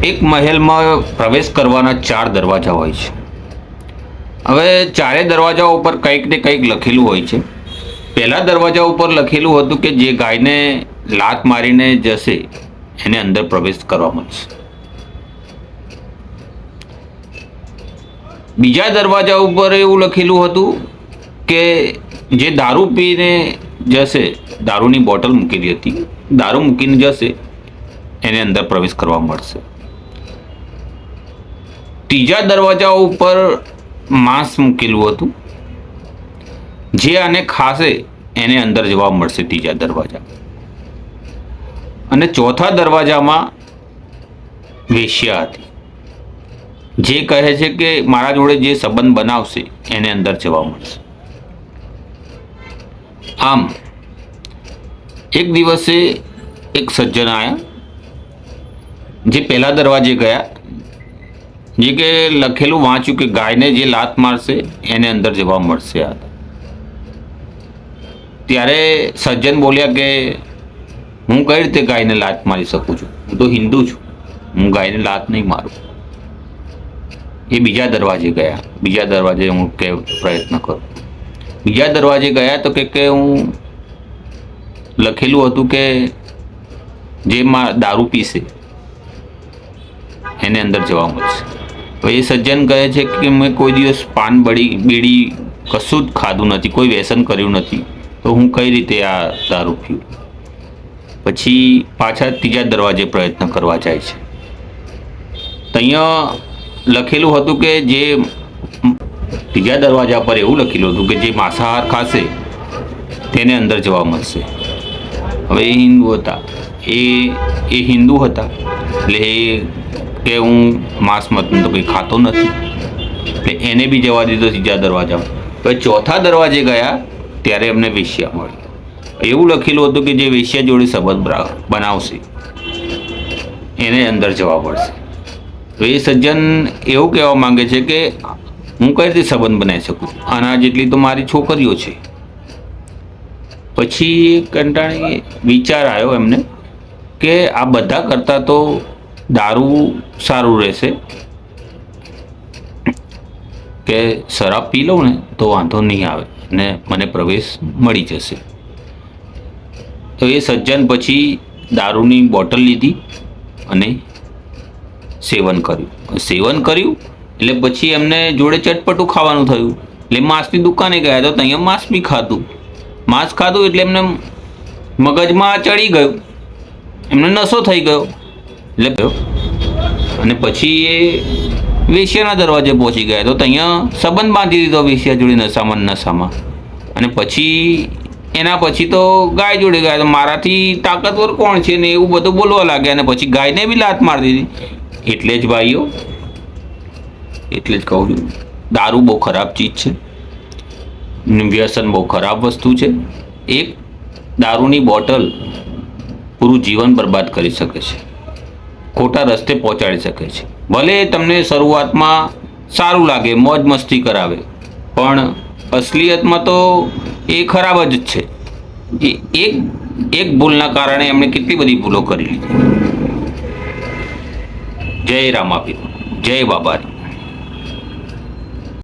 એક મહેલમાં પ્રવેશ કરવાના 4 દરવાજા હોય છે. હવે ચારે દરવાજા ઉપર કંઈક ને કંઈક લખેલું હોય છે. પહેલા દરવાજા ઉપર લખેલું હતું કે જે ગાયને લાત મારીને જશે એને અંદર પ્રવેશ કરવા મળશે. બીજા દરવાજા ઉપર એવું લખેલું હતું કે જે દારૂ પીને જશે, દારૂની બોટલ મૂકેલી હતી, દારૂ મૂકીને જશે એને અંદર પ્રવેશ કરવા મળશે. ત્રીજા દરવાજા ઉપર માંસ મૂકેલું હતું, જે આને ખાશે એને અંદર જવા મળશે ત્રીજા દરવાજા. અને ચોથા દરવાજામાં વેશ્યા હતી, જે કહે છે કે મારા જોડે જે સંબંધ બનાવશે એને અંદર જવા મળશે. આમ એક દિવસે એક સજ્જન આવ્યા, જે પહેલા દરવાજે ગયા, જે કે લખેલું વાંચ્યું કે ગાયને જે લાત મારશે એને અંદર જવા મળશે. ત્યારે સજ્જન બોલ્યા કે હું કઈ રીતે ગાયને લાત મારી શકું છું? હું તો હિન્દુ છું, હું ગાયને લાત નહીં મારું. એ બીજા દરવાજે ગયા. બીજા દરવાજે હું કે પ્રયત્ન કરું. બીજા દરવાજે ગયા તો કે હું લખેલું હતું કે જે દારૂ પીશે એને અંદર જવા મળશે. તો એ સજ્જન કહે છે કે મેં કોઈ દિવસ પાન બીડી કશું જ ખાધું નથી, કોઈ વ્યસન કર્યું નથી, તો હું કઈ રીતે આ દારૂ પીવું? પછી પાછા ત્રીજા દરવાજે પ્રયત્ન કરવા જાય છે. તો અહીંયા લખેલું હતું કે જે ત્રીજા દરવાજા પર એવું લખેલું હતું કે જે માંસાહાર ખાશે તેને અંદર જવા મળશે. હવે એ હિન્દુ હતા, એ હિન્દુ હતા એટલે કે હું માંસ મતનું તો કંઈ ખાતો નથી, એટલે એને બી જવા દીધો ત્રીજા દરવાજામાં. હવે ચોથા દરવાજે ગયા ત્યારે એમને વેશ્યા મળી. એવું લખેલું હતું કે જે વેશ્યા જોડે સંબંધ બનાવશે એને અંદર જવા પડશે. તો એ સજ્જન એવું કહેવા માંગે છે કે હું કઈ રીતે સંબંધ બનાવી શકું? આના જેટલી તો મારી છોકરીઓ છે. પછી કંટાળી વિચાર આવ્યો એમને કે આ બધા કરતાં તો દારૂ સારું રહેશે, કે શરાબ પી લઉં ને તો વાંધો નહીં આવે ને મને પ્રવેશ મળી જશે. તો એ સજ્જન પછી દારૂની બોટલ લીધી અને સેવન કર્યું. એટલે પછી એમને જોડે ચટપટું ખાવાનું થયું, એટલે માંસની દુકાને ગયા તો ત્યાં માંસ બી ખાધું. માંસ ખાધું એટલે એમને મગજમાં ચડી ગયું, એમને નશો થઈ ગયો. એટલે અને પછી એ વેશ્યાના દરવાજે પહોંચી ગયા તો ત્યાં સંબંધ બાંધી દીધો વેશ્યા જોડે નશામાં. અને પછી એના પછી તો ગાય જોડે ગયા તો મારાથી તાકાતવર કોણ છે ને એવું બધું બોલવા લાગ્યા. અને પછી ગાયને બી લાત મારી દીધી. એટલે જ ભાઈઓ, એટલે જ કહું છું, દારૂ બહુ ખરાબ ચીજ છે, વ્યસન બહુ ખરાબ વસ્તુ છે. એક દારૂની બોટલ પૂરું જીવન બરબાદ કરી શકે છે, ખોટા રસ્તે પહોંચાડી શકે છે. ભલે તમને શરૂઆતમાં સારું લાગે, મોજ મસ્તી કરાવે, પણ અસલિયતમાં તો એ ખરાબ જ છે. એક ભૂલના કારણે એમણે કેટલી બધી ભૂલો કરી લીધી. જય રામાપીર, જય બાબારી.